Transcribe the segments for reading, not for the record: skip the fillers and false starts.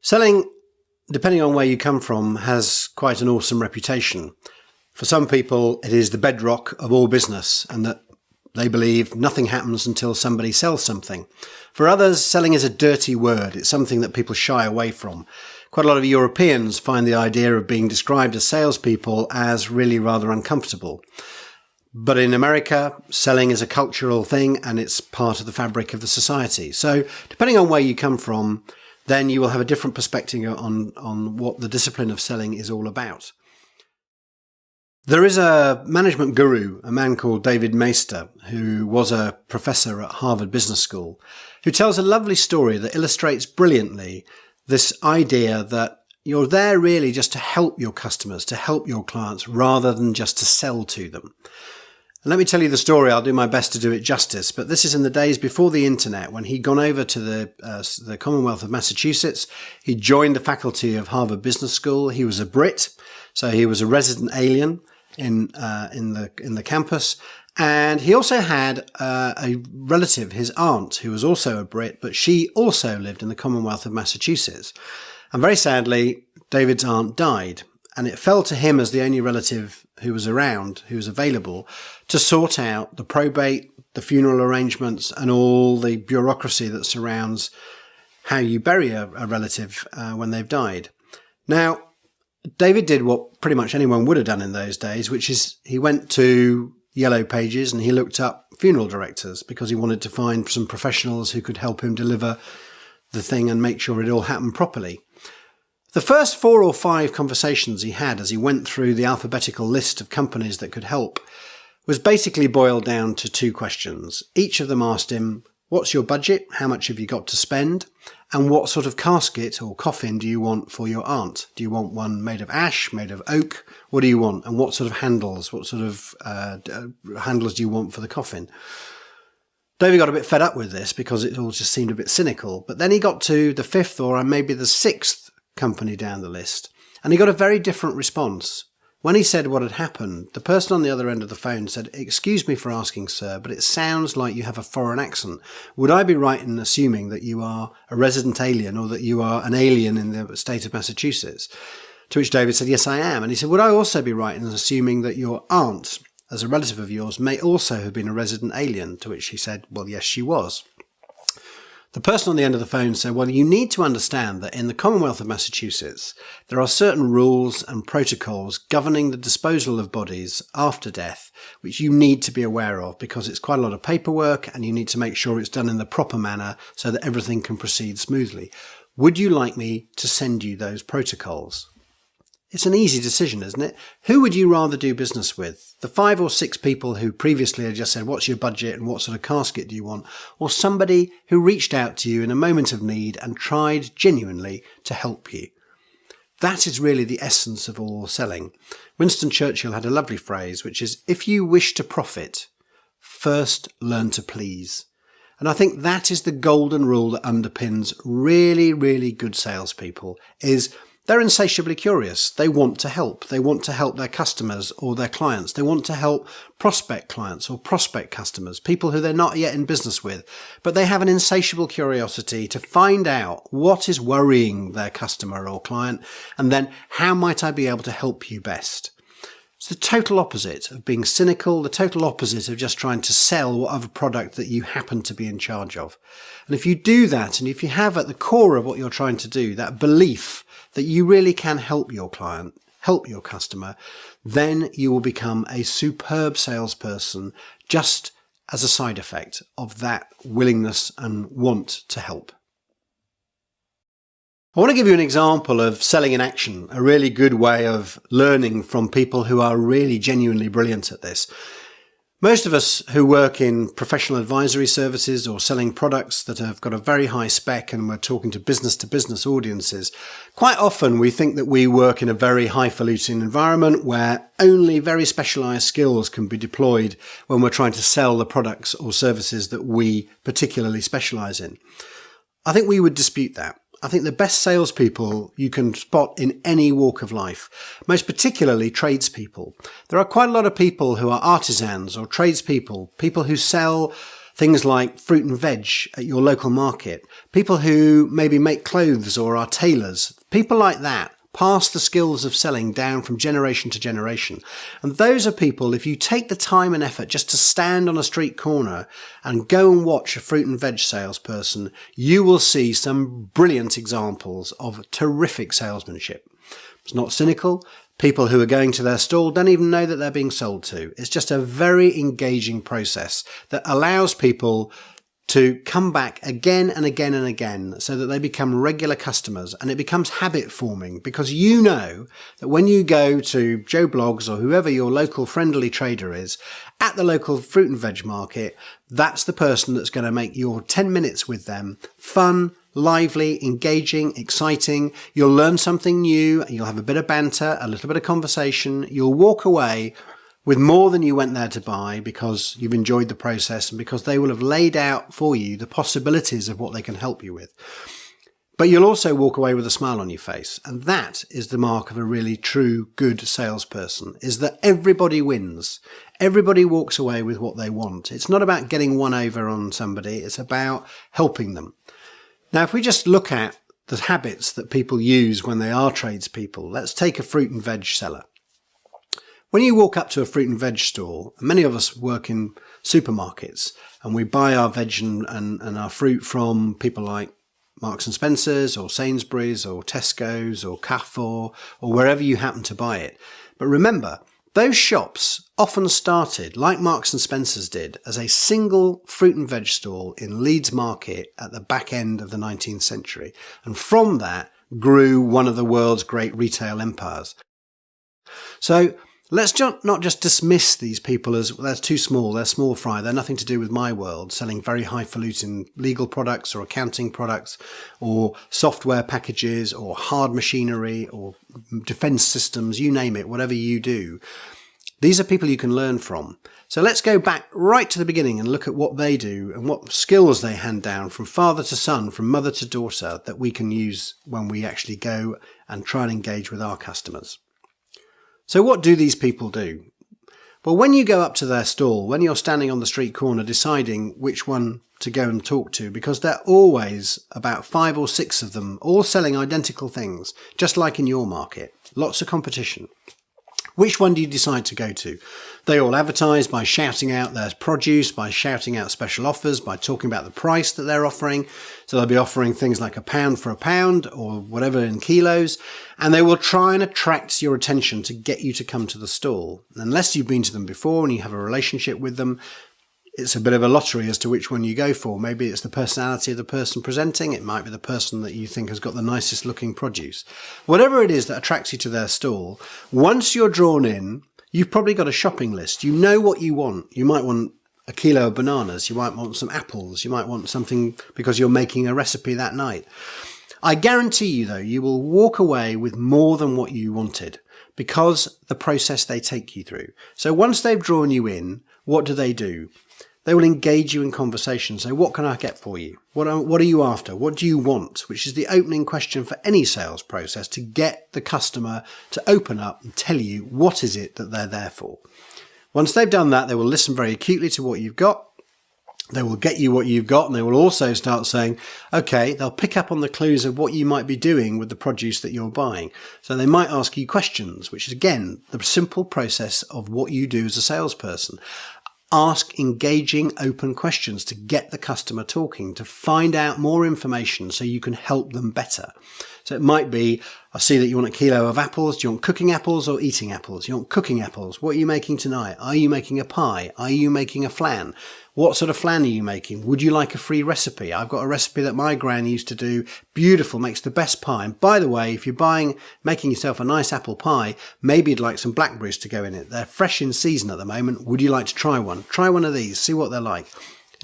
Selling, depending on where you come from, has quite an awesome reputation. For some people, it is the bedrock of all business, and that they believe nothing happens until somebody sells something. For others, selling is a dirty word. It's something that people shy away from. Quite a lot of Europeans find the idea of being described as salespeople as really rather uncomfortable. But in America, selling is a cultural thing and it's part of the fabric of the society. So depending on where you come from, then you will have a different perspective on what the discipline of selling is all about. There is a management guru, a man called David Kean, who was a professor at Harvard Business School, who tells a lovely story that illustrates brilliantly this idea that you're there really just to help your customers, to help your clients, rather than just to sell to them. And let me tell you the story. I'll do my best to do it justice, but this is in the days before the internet, when he'd gone over to the Commonwealth of Massachusetts. He joined the faculty of Harvard Business School. He was a Brit, so he was a resident alien in the campus. And he also had a relative, his aunt, who was also a Brit, but she also lived in the Commonwealth of Massachusetts. And very sadly, David's aunt died, and it fell to him as the only relative who was around, who was available, to sort out the probate, the funeral arrangements, and all the bureaucracy that surrounds how you bury a relative when they've died. Now, David did what pretty much anyone would have done in those days, which is he went to Yellow Pages and he looked up funeral directors, because he wanted to find some professionals who could help him deliver the thing and make sure it all happened properly. The first 4 or 5 conversations he had as he went through the alphabetical list of companies that could help was basically boiled down to 2 questions. Each of them asked him, what's your budget? How much have you got to spend? And what sort of casket or coffin do you want for your aunt? Do you want one made of ash, made of oak? What do you want? And what sort of handles? What sort of handles do you want for the coffin? David got a bit fed up with this because it all just seemed a bit cynical. But then he got to the 5th or maybe the 6th company down the list, and he got a very different response. When he said what had happened, the person on the other end of the phone said, "Excuse me for asking, sir, but it sounds like you have a foreign accent. Would I be right in assuming that you are a resident alien, or that you are an alien in the state of Massachusetts?" To which David said, "Yes, I am." And he said, "Would I also be right in assuming that your aunt, as a relative of yours, may also have been a resident alien?" To which he said, "Well, yes, she was." The person on the end of the phone said, "Well, you need to understand that in the Commonwealth of Massachusetts, there are certain rules and protocols governing the disposal of bodies after death, which you need to be aware of, because it's quite a lot of paperwork and you need to make sure it's done in the proper manner so that everything can proceed smoothly. Would you like me to send you those protocols?" It's an easy decision, isn't it? Who would you rather do business with? The 5 or 6 people who previously had just said, what's your budget and what sort of casket do you want? Or somebody who reached out to you in a moment of need and tried genuinely to help you? That is really the essence of all selling. Winston Churchill had a lovely phrase, which is, if you wish to profit, first learn to please. And I think that is the golden rule that underpins really, really good salespeople, is they're insatiably curious. They want to help. They want to help their customers or their clients. They want to help prospect clients or prospect customers, people who they're not yet in business with. But they have an insatiable curiosity to find out what is worrying their customer or client, and then how might I be able to help you best? It's the total opposite of being cynical, the total opposite of just trying to sell whatever product that you happen to be in charge of. And if you do that, and if you have at the core of what you're trying to do, that belief that you really can help your client, help your customer, then you will become a superb salesperson just as a side effect of that willingness and want to help. I want to give you an example of selling in action, a really good way of learning from people who are really genuinely brilliant at this. Most of us who work in professional advisory services or selling products that have got a very high spec and we're talking to business audiences, quite often we think that we work in a very highfalutin environment where only very specialized skills can be deployed when we're trying to sell the products or services that we particularly specialize in. I think we would dispute that. I think the best salespeople you can spot in any walk of life, most particularly tradespeople. There are quite a lot of people who are artisans or tradespeople, people who sell things like fruit and veg at your local market, people who maybe make clothes or are tailors, people like that pass the skills of selling down from generation to generation. And those are people, if you take the time and effort just to stand on a street corner and go and watch a fruit and veg salesperson, you will see some brilliant examples of terrific salesmanship. It's not cynical. People who are going to their stall don't even know that they're being sold to. It's just a very engaging process that allows people to come back again and again and again so that they become regular customers, and it becomes habit forming, because you know that when you go to Joe Bloggs or whoever your local friendly trader is at the local fruit and veg market, that's the person that's going to make your 10 minutes with them fun, lively, engaging, exciting. You'll learn something new, you'll have a bit of banter, a little bit of conversation, you'll walk away with more than you went there to buy because you've enjoyed the process and because they will have laid out for you the possibilities of what they can help you with. But you'll also walk away with a smile on your face. And that is the mark of a really true good salesperson, is that everybody wins. Everybody walks away with what they want. It's not about getting one over on somebody. It's about helping them. Now, if we just look at the habits that people use when they are tradespeople, let's take a fruit and veg seller. When you walk up to a fruit and veg store, many of us work in supermarkets and we buy our veg and our fruit from people like Marks and Spencer's or Sainsbury's or Tesco's or Carrefour or wherever you happen to buy it. But remember, those shops often started, like Marks and Spencer's did, as a single fruit and veg stall in Leeds Market at the back end of the 19th century. And from that grew one of the world's great retail empires. So let's not just dismiss these people as, well, they're too small, they're small fry, they're nothing to do with my world, selling very highfalutin legal products or accounting products or software packages or hard machinery or defense systems, you name it, whatever you do. These are people you can learn from. So let's go back right to the beginning and look at what they do and what skills they hand down from father to son, from mother to daughter, that we can use when we actually go and try and engage with our customers. So what do these people do? Well, when you go up to their stall, when you're standing on the street corner deciding which one to go and talk to, because they're always about 5 or 6 of them, all selling identical things, just like in your market, lots of competition. Which one do you decide to go to? They all advertise by shouting out their produce, by shouting out special offers, by talking about the price that they're offering. So they'll be offering things like £1 for £1 or whatever in kilos. And they will try and attract your attention to get you to come to the stall. Unless you've been to them before and you have a relationship with them, it's a bit of a lottery as to which one you go for. Maybe it's the personality of the person presenting. It might be the person that you think has got the nicest looking produce. Whatever it is that attracts you to their stall, once you're drawn in, you've probably got a shopping list. You know what you want. You might want a kilo of bananas. You might want some apples. You might want something because you're making a recipe that night. I guarantee you, though, you will walk away with more than what you wanted because the process they take you through. So once they've drawn you in, what do? They will engage you in conversation. So what can I get for you? What are you after? What do you want? Which is the opening question for any sales process, to get the customer to open up and tell you what is it that they're there for. Once they've done that, they will listen very acutely to what you've got. They will get you what you've got, and they will also start saying, okay, they'll pick up on the clues of what you might be doing with the produce that you're buying. So they might ask you questions, which is, again, the simple process of what you do as a salesperson. Ask engaging, open questions to get the customer talking, to find out more information so you can help them better. So it might be, I see that you want a kilo of apples. Do you want cooking apples or eating apples? You want cooking apples. What are you making tonight? Are you making a pie? Are you making a flan? What sort of flan are you making? Would you like a free recipe? I've got a recipe that my gran used to do. Beautiful, makes the best pie. And by the way, if you're making yourself a nice apple pie, maybe you'd like some blackberries to go in it. They're fresh in season at the moment. Would you like to try one? Try one of these, see what they're like.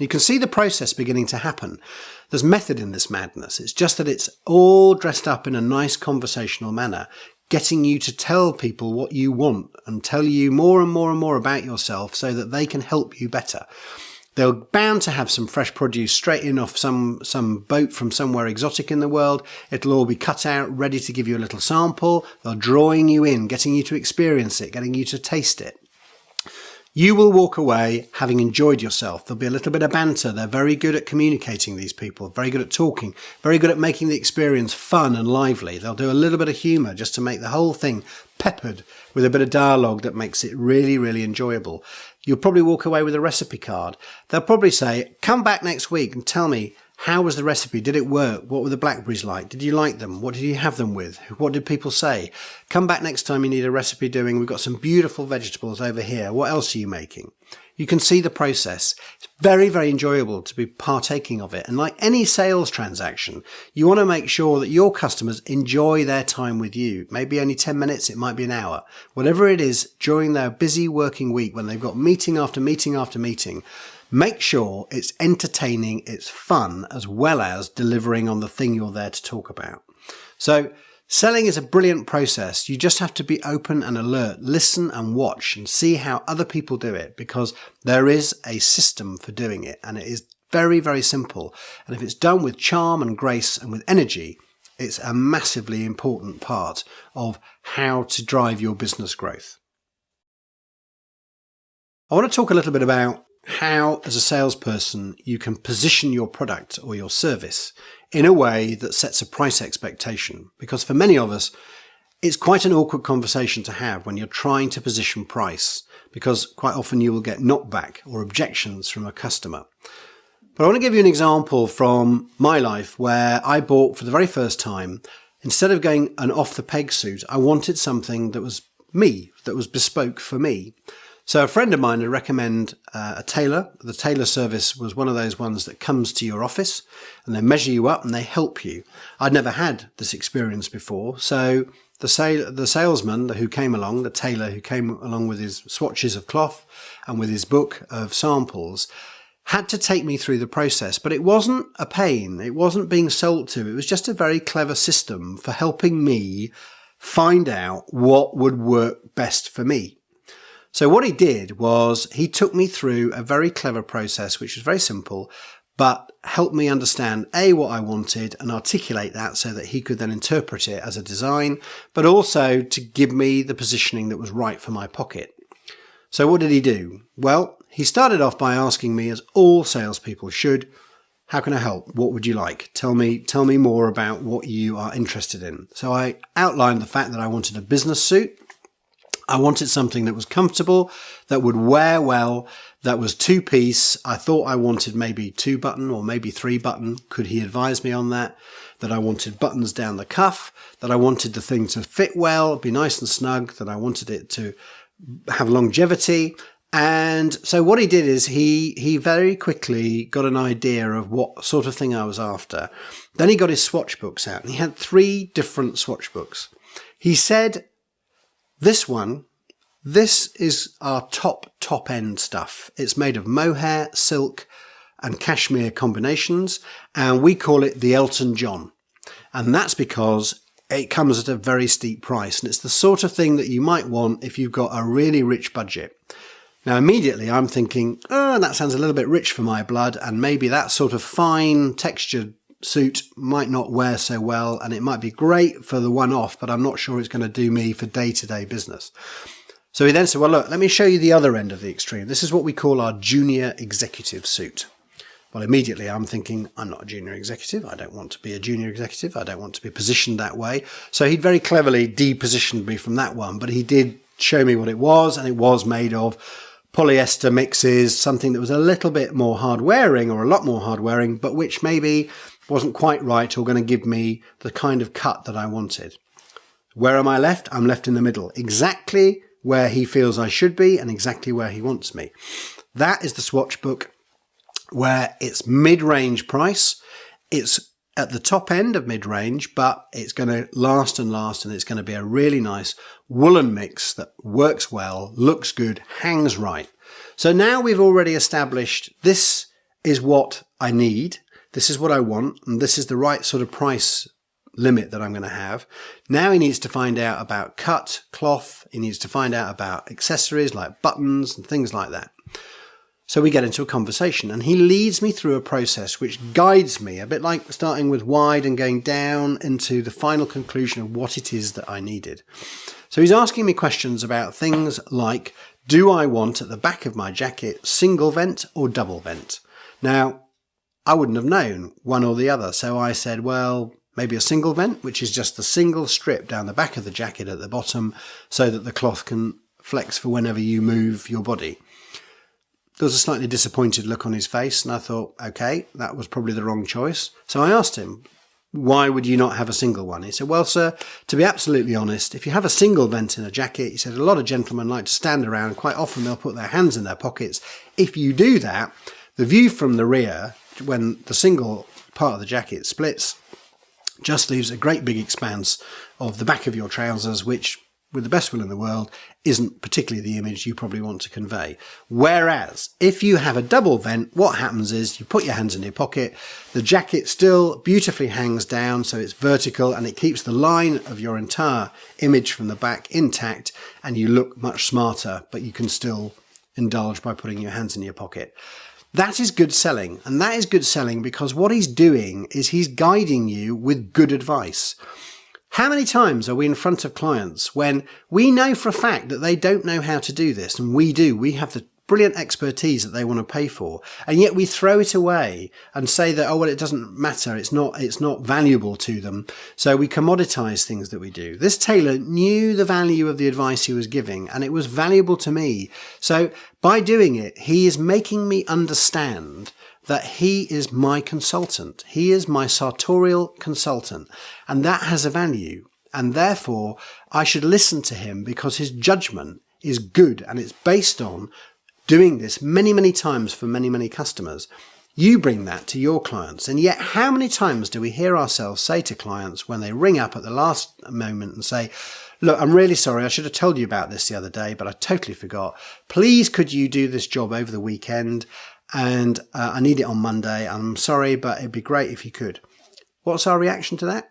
You can see the process beginning to happen. There's method in this madness. It's just that it's all dressed up in a nice conversational manner, getting you to tell people what you want and tell you more and more and more about yourself so that they can help you better. They're bound to have some fresh produce straight in off some boat from somewhere exotic in the world. It'll all be cut out, ready to give you a little sample. They're drawing you in, getting you to experience it, getting you to taste it. You will walk away having enjoyed yourself. There'll be a little bit of banter. They're very good at communicating, these people, very good at talking, very good at making the experience fun and lively. They'll do a little bit of humour just to make the whole thing peppered with a bit of dialogue that makes it really, really enjoyable. You'll probably walk away with a recipe card. They'll probably say, come back next week and tell me, how was the recipe? Did it work? What were the blackberries like? Did you like them? What did you have them with? What did people say? Come back next time you need a recipe doing. We've got some beautiful vegetables over here. What else are you making? You can see the process. It's very, very enjoyable to be partaking of it. And like any sales transaction, you want to make sure that your customers enjoy their time with you. Maybe only 10 minutes, it might be an hour. Whatever it is, during their busy working week when they've got meeting after meeting after meeting, make sure it's entertaining, it's fun, as well as delivering on the thing you're there to talk about. So selling is a brilliant process. You just have to be open and alert, listen and watch and see how other people do it, because there is a system for doing it and it is very, very simple. And if it's done with charm and grace and with energy, it's a massively important part of how to drive your business growth. I want to talk a little bit about how, as a salesperson, you can position your product or your service in a way that sets a price expectation. Because for many of us, it's quite an awkward conversation to have when you're trying to position price, because quite often you will get knockback or objections from a customer. But I want to give you an example from my life where I bought for the very first time, instead of going an off-the-peg suit, I wanted something that was me, that was bespoke for me. So a friend of mine had recommended a tailor. The tailor service was one of those ones that comes to your office and they measure you up and they help you. I'd never had this experience before. So the salesman who came along, the tailor who came along with his swatches of cloth and with his book of samples, had to take me through the process. But it wasn't a pain. It wasn't being sold to. It was just a very clever system for helping me find out what would work best for me. So what he did was he took me through a very clever process, which was very simple, but helped me understand A, what I wanted and articulate that so that he could then interpret it as a design, but also to give me the positioning that was right for my pocket. So what did he do? Well, he started off by asking me, as all salespeople should, how can I help? What would you like? Tell me more about what you are interested in. So I outlined the fact that I wanted a business suit. I wanted something that was comfortable, that would wear well, that was two-piece. I thought I wanted maybe 2-button or maybe 3-button. Could he advise me on that? That I wanted buttons down the cuff, that I wanted the thing to fit well, be nice and snug, that I wanted it to have longevity. And so what he did is he very quickly got an idea of what sort of thing I was after. Then he got his swatch books out and he had 3 different swatch books. He said, this is our top end stuff. It's made of mohair, silk and cashmere combinations, and we call it the Elton John. And that's because it comes at a very steep price, and it's the sort of thing that you might want if you've got a really rich budget. Now immediately I'm thinking, oh, that sounds a little bit rich for my blood, and maybe that sort of fine textured suit might not wear so well, and it might be great for the one-off, but I'm not sure it's going to do me for day-to-day business. So he then said, well, look, let me show you the other end of the extreme. This is what we call our junior executive suit. Well, immediately I'm thinking, I'm not a junior executive. I don't want to be a junior executive. I don't want to be positioned that way. So he'd very cleverly depositioned me from that one, but he did show me what it was, and it was made of polyester mixes, something that was a little bit more hard-wearing or a lot more hard-wearing, but which maybe wasn't quite right or going to give me the kind of cut that I wanted. Where am I left? I'm left in the middle, exactly where he feels I should be and exactly where he wants me. That is the swatch book, where it's mid-range price. It's at the top end of mid-range, but it's going to last and last, and it's going to be a really nice woolen mix that works well, looks good, hangs right. So now we've already established this is what I need, this is what I want, and this is the right sort of price limit that I'm going to have. Now he needs to find out about cut, cloth, he needs to find out about accessories like buttons and things like that. So we get into a conversation, and he leads me through a process which guides me, a bit like starting with wide and going down into the final conclusion of what it is that I needed. So he's asking me questions about things like, Do I want at the back of my jacket single vent or double vent? Now, I wouldn't have known one or the other. So I said, well, maybe a single vent, which is just the single strip down the back of the jacket at the bottom so that the cloth can flex for whenever you move your body. There was a slightly disappointed look on his face, and I thought, okay, that was probably the wrong choice. So I asked him, why would you not have a single one? He said, well, sir, to be absolutely honest, if you have a single vent in a jacket, he said, a lot of gentlemen like to stand around. Quite often they'll put their hands in their pockets. If you do that, the view from the rear, when the single part of the jacket splits, just leaves a great big expanse of the back of your trousers, which, with the best will in the world, isn't particularly the image you probably want to convey. Whereas, if you have a double vent, what happens is you put your hands in your pocket, the jacket still beautifully hangs down, so it's vertical, and it keeps the line of your entire image from the back intact, and you look much smarter, but you can still indulge by putting your hands in your pocket. That is good selling, and that is good selling because what he's doing is he's guiding you with good advice. How many times are we in front of clients when we know for a fact that they don't know how to do this, and we do? We have the brilliant expertise that they want to pay for, and yet we throw it away and say that, oh, well, it doesn't matter, it's not valuable to them, so we commoditize things that we do. This tailor knew the value of the advice he was giving, and it was valuable to me. So by doing it, he is making me understand that he is my consultant. He is my sartorial consultant, and that has a value, and therefore I should listen to him because his judgment is good, and it's based on doing this many, many times for many, many customers. You bring that to your clients, and yet how many times do we hear ourselves say to clients when they ring up at the last moment and say, look, I'm really sorry, I should have told you about this the other day, but I totally forgot. Please could you do this job over the weekend? And I need it on Monday. I'm sorry, but it'd be great if you could. What's our reaction to that?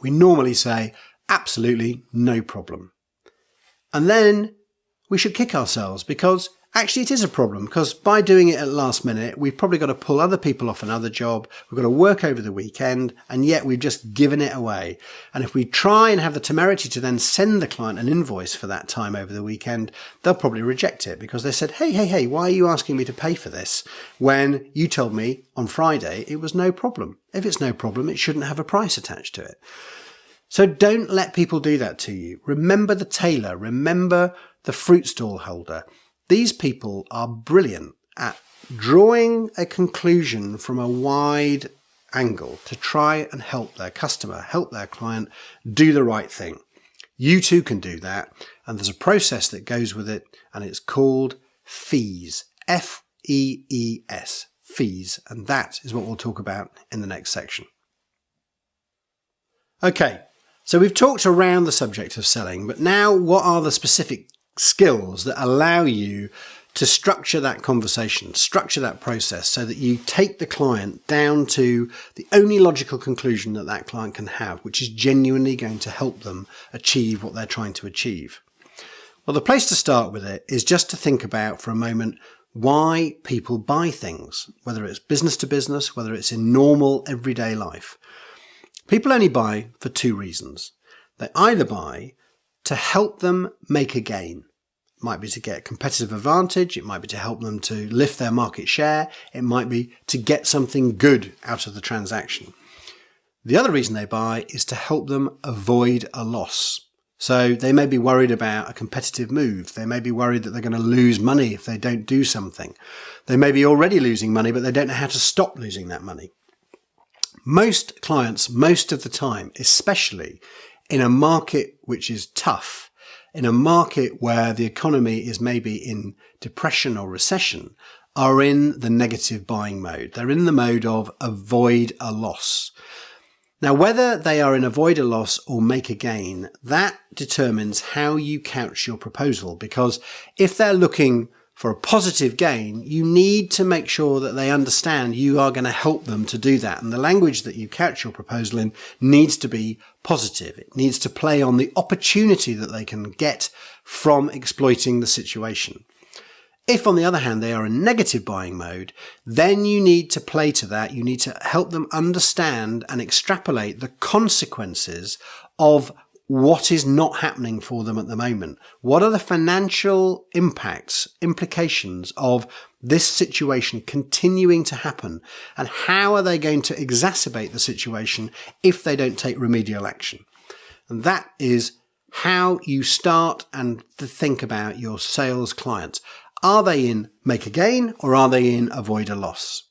We normally say, absolutely, no problem. And then we should kick ourselves because actually it is a problem, because by doing it at the last minute, we've probably got to pull other people off another job. We've got to work over the weekend, and yet we've just given it away. And if we try and have the temerity to then send the client an invoice for that time over the weekend, they'll probably reject it because they said, hey, why are you asking me to pay for this when you told me on Friday it was no problem? If it's no problem, it shouldn't have a price attached to it. So don't let people do that to you. Remember the tailor, remember the fruit stall holder. These people are brilliant at drawing a conclusion from a wide angle to try and help their customer, help their client do the right thing. You too can do that, and there's a process that goes with it, and it's called fees. F-E-E-S, fees, and that is what we'll talk about in the next section. Okay, so we've talked around the subject of selling, but now what are the specific skills that allow you to structure that conversation, structure that process so that you take the client down to the only logical conclusion that that client can have, which is genuinely going to help them achieve what they're trying to achieve? Well, the place to start with it is just to think about for a moment why people buy things, whether it's business to business, whether it's in normal everyday life. People only buy for two reasons. They either buy to help them make a gain. It might be to get a competitive advantage. It might be to help them to lift their market share. It might be to get something good out of the transaction. The other reason they buy is to help them avoid a loss. So they may be worried about a competitive move. They may be worried that they're going to lose money if they don't do something. They may be already losing money, but they don't know how to stop losing that money. Most clients, most of the time, especially in a market which is tough, in a market where the economy is maybe in depression or recession, are in the negative buying mode. They're in the mode of avoid a loss. Now, whether they are in avoid a loss or make a gain, that determines how you couch your proposal, because if they're looking for a positive gain, you need to make sure that they understand you are going to help them to do that. And the language that you couch your proposal in needs to be positive. It needs to play on the opportunity that they can get from exploiting the situation. If, on the other hand, they are in negative buying mode, then you need to play to that. You need to help them understand and extrapolate the consequences of what is not happening for them at the moment. What are the financial impacts, implications of this situation continuing to happen? And how are they going to exacerbate the situation if they don't take remedial action? And that is how you start and to think about your sales clients. Are they in make a gain or are they in avoid a loss?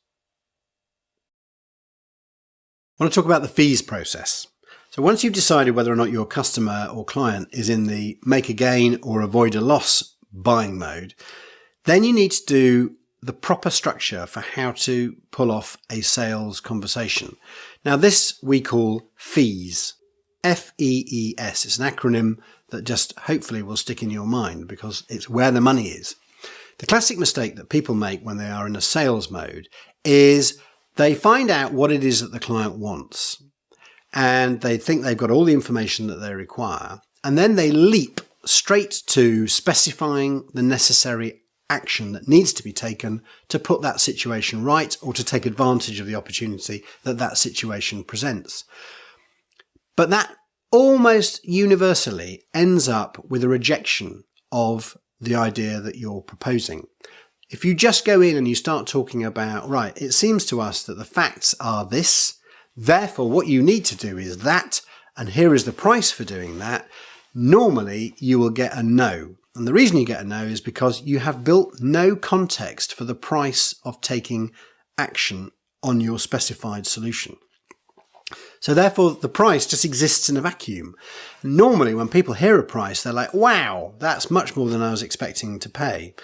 I want to talk about the fees process. So once you've decided whether or not your customer or client is in the make a gain or avoid a loss buying mode, then you need to do the proper structure for how to pull off a sales conversation. Now this we call fees. F-E-E-S. It's an acronym that just hopefully will stick in your mind because it's where the money is. The classic mistake that people make when they are in a sales mode is they find out what it is that the client wants. And they think they've got all the information that they require. And then they leap straight to specifying the necessary action that needs to be taken to put that situation right or to take advantage of the opportunity that that situation presents. But that almost universally ends up with a rejection of the idea that you're proposing. If you just go in and you start talking about, right, it seems to us that the facts are this, therefore, what you need to do is that, and here is the price for doing that. Normally, you will get a no. And the reason you get a no is because you have built no context for the price of taking action on your specified solution. So therefore, the price just exists in a vacuum. Normally, when people hear a price, they're like, wow, that's much more than I was expecting to pay.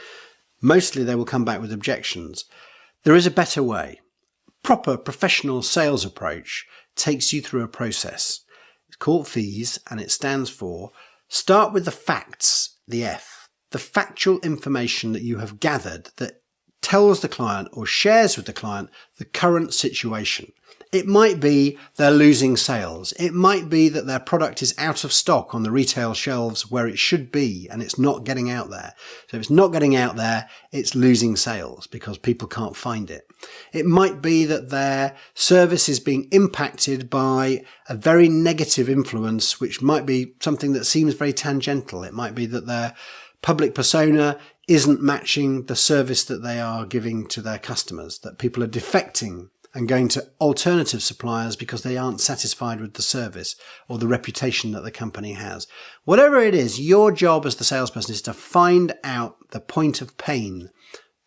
Mostly, they will come back with objections. There is a better way. Proper professional sales approach takes you through a process. It's called fees and it stands for start with the facts, the F, the factual information that you have gathered that tells the client or shares with the client the current situation. It might be they're losing sales. It might be that their product is out of stock on the retail shelves where it should be and it's not getting out there. So if it's not getting out there, it's losing sales because people can't find it. It might be that their service is being impacted by a very negative influence, which might be something that seems very tangential. It might be that their public persona isn't matching the service that they are giving to their customers, that people are defecting and going to alternative suppliers because they aren't satisfied with the service or the reputation that the company has. Whatever it is, your job as the salesperson is to find out the point of pain,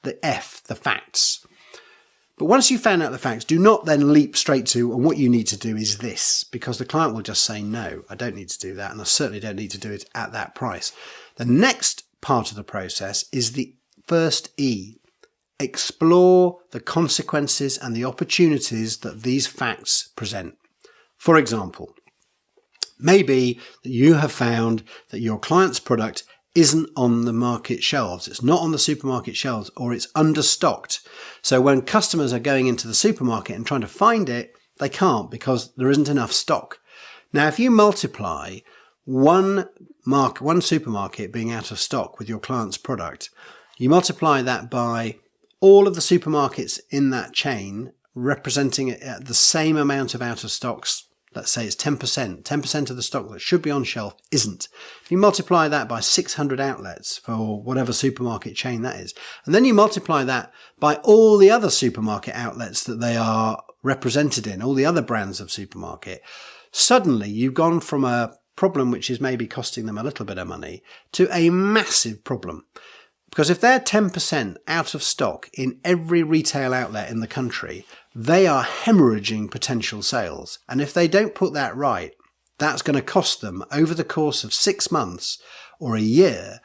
the F, the facts. But once you've found out the facts, do not then leap straight to, and what you need to do is this, because the client will just say, no, I don't need to do that, and I certainly don't need to do it at that price. The next part of the process is the first E. Explore the consequences and the opportunities that these facts present. For example, maybe that you have found that your client's product isn't on the market shelves. It's not on the supermarket shelves or it's understocked. So when customers are going into the supermarket and trying to find it, they can't because there isn't enough stock. Now, if you multiply one supermarket being out of stock with your client's product, you multiply that by all of the supermarkets in that chain representing it at the same amount of out of stocks. Let's say it's 10% of the stock that should be on shelf isn't. If you multiply that by 600 outlets for whatever supermarket chain that is, and then you multiply that by all the other supermarket outlets that they are represented in, all the other brands of supermarket, suddenly you've gone from a problem which is maybe costing them a little bit of money to a massive problem. Because if they're 10% out of stock in every retail outlet in the country, they are hemorrhaging potential sales. And if they don't put that right, that's going to cost them over the course of 6 months or a year,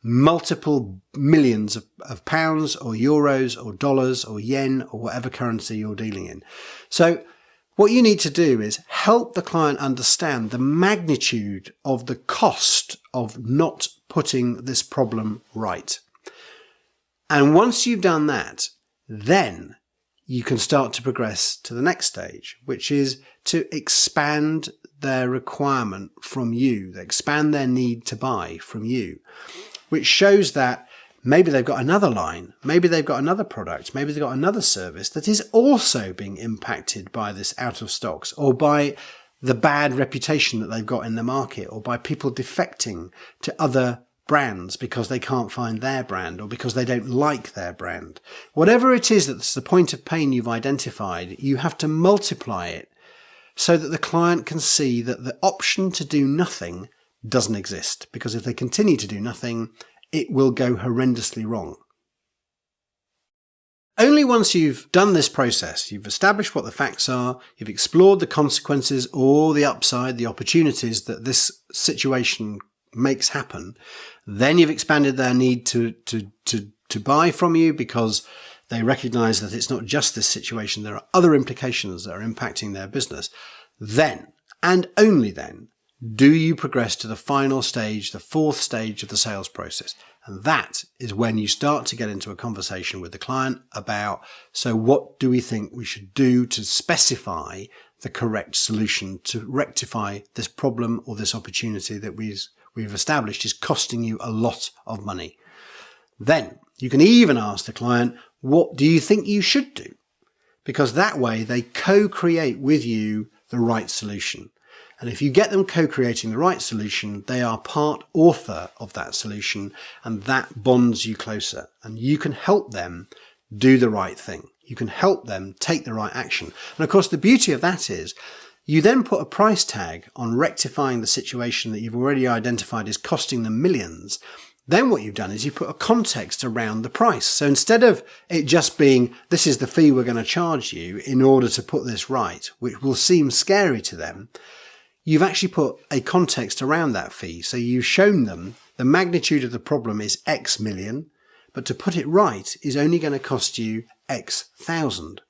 multiple millions of pounds or euros or dollars or yen or whatever currency you're dealing in. So what you need to do is help the client understand the magnitude of the cost of not putting this problem right. And once you've done that, then you can start to progress to the next stage, which is to expand their requirement from you, expand their need to buy from you, which shows that maybe they've got another line, maybe they've got another product, maybe they've got another service that is also being impacted by this out of stocks or by the bad reputation that they've got in the market, or by people defecting to other brands because they can't find their brand or because they don't like their brand. Whatever it is that's the point of pain you've identified, you have to multiply it so that the client can see that the option to do nothing doesn't exist. Because if they continue to do nothing, it will go horrendously wrong. Only once you've done this process, you've established what the facts are, you've explored the consequences or the upside, the opportunities that this situation makes happen, then you've expanded their need to buy from you, because they recognize that it's not just this situation, there are other implications that are impacting their business. Then, and only then, do you progress to the final stage, the fourth stage of the sales process. And that is when you start to get into a conversation with the client about, so what do we think we should do to specify the correct solution to rectify this problem or this opportunity that we've established is costing you a lot of money. Then you can even ask the client, what do you think you should do? Because that way they co-create with you the right solution. And if you get them co-creating the right solution, they are part author of that solution, and that bonds you closer. And you can help them do the right thing. You can help them take the right action. And of course, the beauty of that is you then put a price tag on rectifying the situation that you've already identified is costing them millions. Then what you've done is you put a context around the price. So instead of it just being, this is the fee we're going to charge you in order to put this right, which will seem scary to them, you've actually put a context around that fee. So you've shown them the magnitude of the problem is X million, but to put it right is only going to cost you X thousand.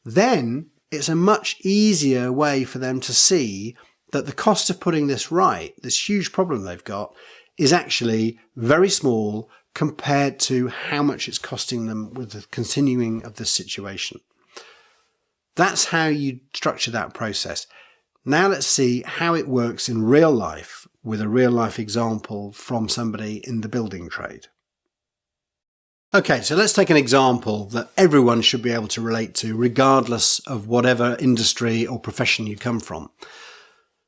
Then it's a much easier way for them to see that the cost of putting this right, this huge problem they've got, is actually very small compared to how much it's costing them with the continuing of this situation. That's how you structure that process. Now let's see how it works in real life with a real life example from somebody in the building trade. Okay, so let's take an example that everyone should be able to relate to, regardless of whatever industry or profession you come from.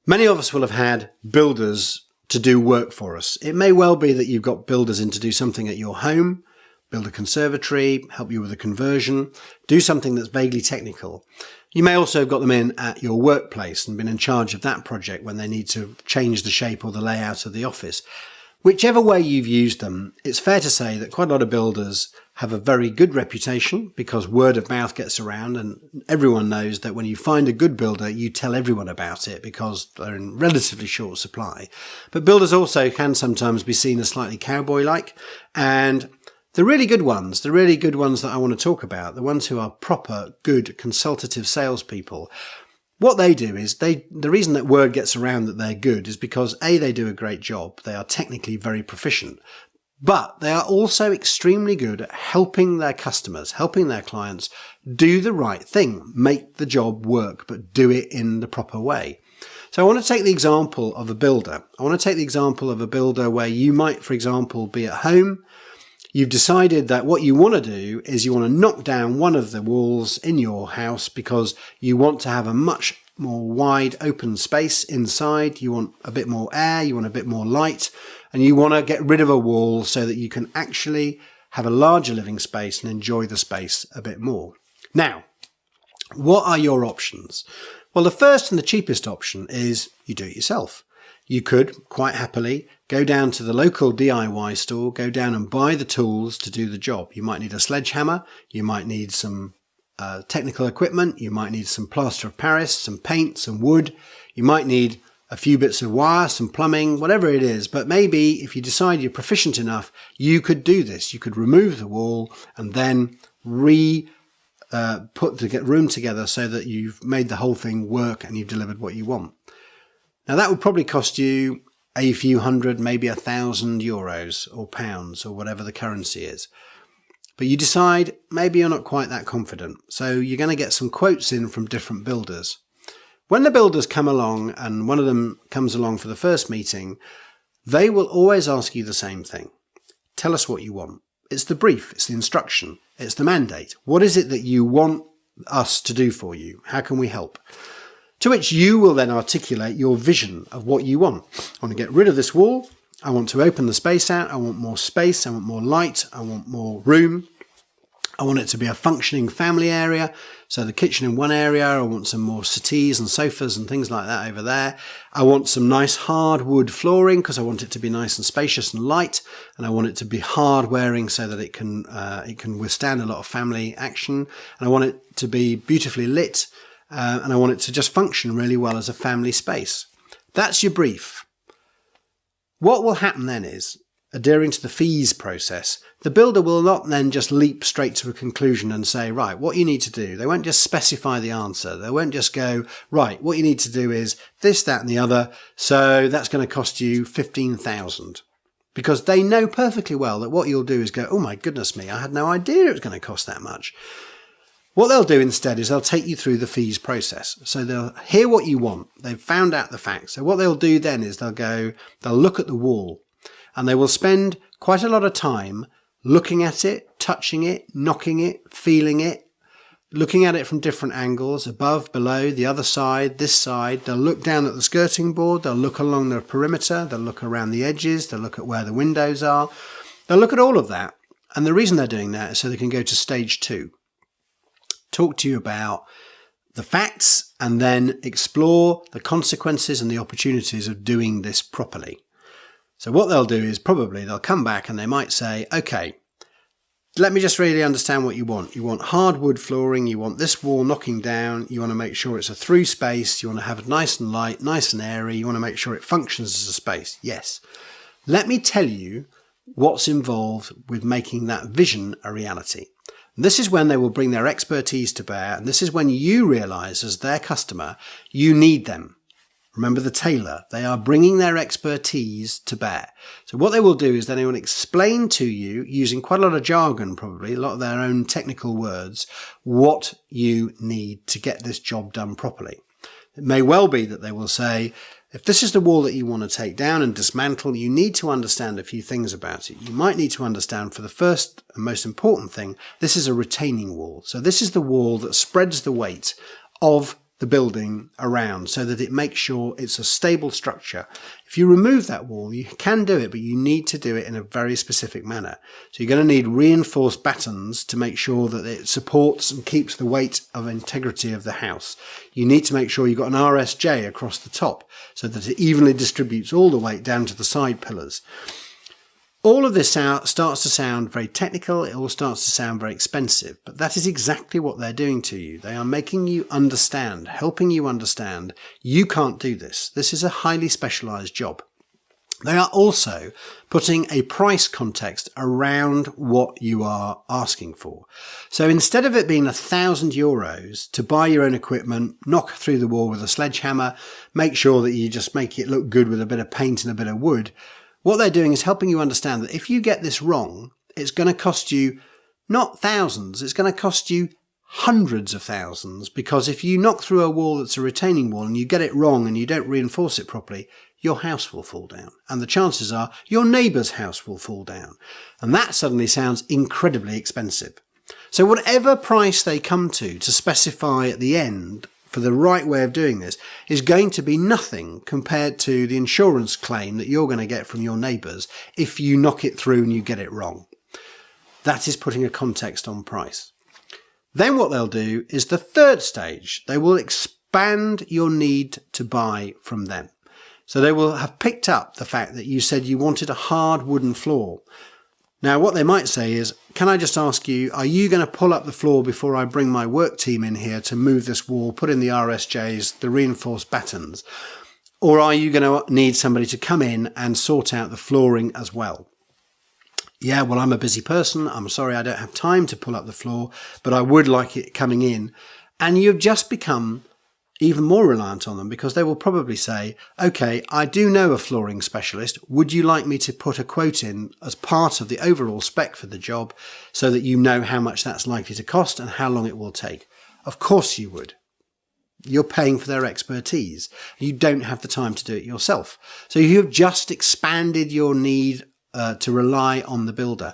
Many of us will have had builders to do work for us. It may well be that you've got builders in to do something at your home, build a conservatory, help you with a conversion, do something that's vaguely technical. You may also have got them in at your workplace and been in charge of that project when they need to change the shape or the layout of the office. Whichever way you've used them, it's fair to say that quite a lot of builders have a very good reputation because word of mouth gets around, and everyone knows that when you find a good builder, you tell everyone about it because they're in relatively short supply. But builders also can sometimes be seen as slightly cowboy-like, and the really good ones that I want to talk about, the ones who are proper, good, consultative salespeople, what they do is the reason that word gets around that they're good is because A, they do a great job. They are technically very proficient, but they are also extremely good at helping their customers, helping their clients do the right thing, make the job work, but do it in the proper way. So I want to take the example of a builder. I want to take the example of a builder where you might, for example, be at home. You've decided that what you want to do is you want to knock down one of the walls in your house because you want to have a much more wide open space inside. You want a bit more air, you want a bit more light, and you want to get rid of a wall so that you can actually have a larger living space and enjoy the space a bit more. Now, what are your options? Well, the first and the cheapest option is you do it yourself. You could quite happily go down to the local DIY store, go down and buy the tools to do the job. You might need a sledgehammer, you might need some technical equipment, you might need some plaster of Paris, some paint, some wood, you might need a few bits of wire, some plumbing, whatever it is. But maybe if you decide you're proficient enough, you could do this. You could remove the wall and then put the room together so that you've made the whole thing work and you've delivered what you want. Now that would probably cost you a few hundred, maybe €1,000 or pounds or whatever the currency is. But you decide maybe you're not quite that confident. So you're going to get some quotes in from different builders. When the builders come along and one of them comes along for the first meeting, they will always ask you the same thing. Tell us what you want. It's the brief, it's the instruction, it's the mandate. What is it that you want us to do for you? How can we help? to which you will then articulate your vision of what you want. I want to get rid of this wall. I want to open the space out. I want more space. I want more light. I want more room. I want it to be a functioning family area. So the kitchen in one area, I want some more settees and sofas and things like that over there. I want some nice hardwood flooring because I want it to be nice and spacious and light. And I want it to be hard wearing so that it can withstand a lot of family action. And I want it to be beautifully lit. And I want it to just function really well as a family space. That's your brief. What will happen then is, adhering to the fees process, the builder will not then just leap straight to a conclusion and say, right, what you need to do. They won't just specify the answer. They won't just go, right, what you need to do is this, that and the other. So that's going to cost you 15,000. Because they know perfectly well that what you'll do is go, oh my goodness me, I had no idea it was going to cost that much. What they'll do instead is they'll take you through the fees process. So they'll hear what you want. They've found out the facts. So what they'll do then is they'll look at the wall. And they will spend quite a lot of time looking at it, touching it, knocking it, feeling it, looking at it from different angles, above, below, the other side, this side. They'll look down at the skirting board. They'll look along the perimeter. They'll look around the edges. They'll look at where the windows are. They'll look at all of that. And the reason they're doing that is so they can go to stage 2. Talk to you about the facts and then explore the consequences and the opportunities of doing this properly. So what they'll do is probably they'll come back and they might say, okay, let me just really understand what you want. You want hardwood flooring. You want this wall knocking down. You want to make sure it's a through space. You want to have it nice and light, nice and airy. You want to make sure it functions as a space. Yes. Let me tell you what's involved with making that vision a reality. And this is when they will bring their expertise to bear. And this is when you realize as their customer, you need them. Remember the tailor, they are bringing their expertise to bear. So what they will do is then they will explain to you, using quite a lot of jargon probably, a lot of their own technical words, what you need to get this job done properly. It may well be that they will say, if this is the wall that you want to take down and dismantle, you need to understand a few things about it. You might need to understand, for the first and most important thing, this is a retaining wall. So this is the wall that spreads the weight of the building around so that it makes sure it's a stable structure. If you remove that wall, you can do it, but you need to do it in a very specific manner. So you're going to need reinforced battens to make sure that it supports and keeps the weight of integrity of the house. You need to make sure you've got an RSJ across the top so that it evenly distributes all the weight down to the side pillars. All of this starts to sound very technical. It all starts to sound very expensive, but that is exactly what they're doing to you. They are making you understand, helping you understand you can't do this. This is a highly specialized job. They are also putting a price context around what you are asking for. So instead of it being €1,000 to buy your own equipment, knock through the wall with a sledgehammer, make sure that you just make it look good with a bit of paint and a bit of wood, what they're doing is helping you understand that if you get this wrong, it's going to cost you not thousands, it's going to cost you hundreds of thousands, because if you knock through a wall that's a retaining wall and you get it wrong and you don't reinforce it properly, your house will fall down. And the chances are your neighbour's house will fall down. And that suddenly sounds incredibly expensive. So whatever price they come to specify at the end for the right way of doing this is going to be nothing compared to the insurance claim that you're going to get from your neighbours if you knock it through and you get it wrong. That is putting a context on price. Then what they'll do is the third stage. They will expand your need to buy from them. So they will have picked up the fact that you said you wanted a hard wooden floor. Now what they might say is, can I just ask you, are you going to pull up the floor before I bring my work team in here to move this wall, put in the RSJs, the reinforced battens? Or are you going to need somebody to come in and sort out the flooring as well? Yeah, well, I'm a busy person. I'm sorry, I don't have time to pull up the floor, but I would like it coming in. And you've just become even more reliant on them, because they will probably say, okay, I do know a flooring specialist. Would you like me to put a quote in as part of the overall spec for the job so that you know how much that's likely to cost and how long it will take? Of course you would. You're paying for their expertise. You don't have the time to do it yourself. So you've just expanded your need to rely on the builder.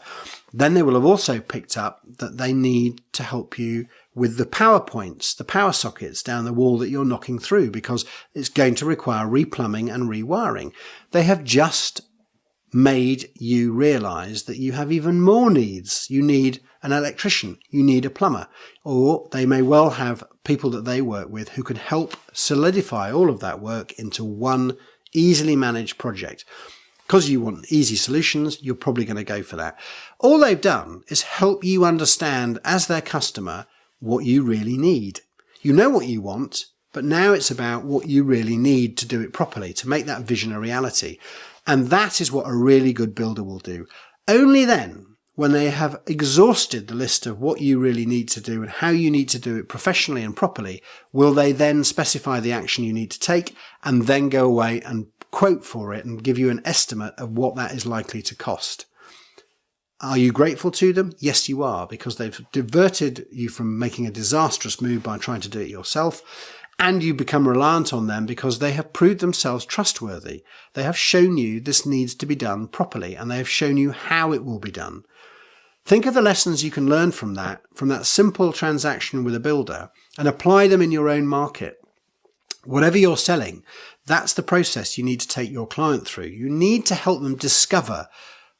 Then they will have also picked up that they need to help you with the power points, the power sockets down the wall that you're knocking through, because it's going to require replumbing and rewiring. They have just made you realize that you have even more needs. You need an electrician, you need a plumber, or they may well have people that they work with who can help solidify all of that work into one easily managed project. Because you want easy solutions, you're probably going to go for that. All they've done is help you understand as their customer what you really need. You know what you want, but now it's about what you really need to do it properly, to make that vision a reality. And that is what a really good builder will do. Only then, when they have exhausted the list of what you really need to do and how you need to do it professionally and properly, will they then specify the action you need to take and then go away and quote for it and give you an estimate of what that is likely to cost. Are you grateful to them? Yes, you are, because they've diverted you from making a disastrous move by trying to do it yourself, and you become reliant on them because they have proved themselves trustworthy. They have shown you this needs to be done properly, and they have shown you how it will be done. Think of the lessons you can learn from that simple transaction with a builder, and apply them in your own market. Whatever you're selling, that's the process you need to take your client through. You need to help them discover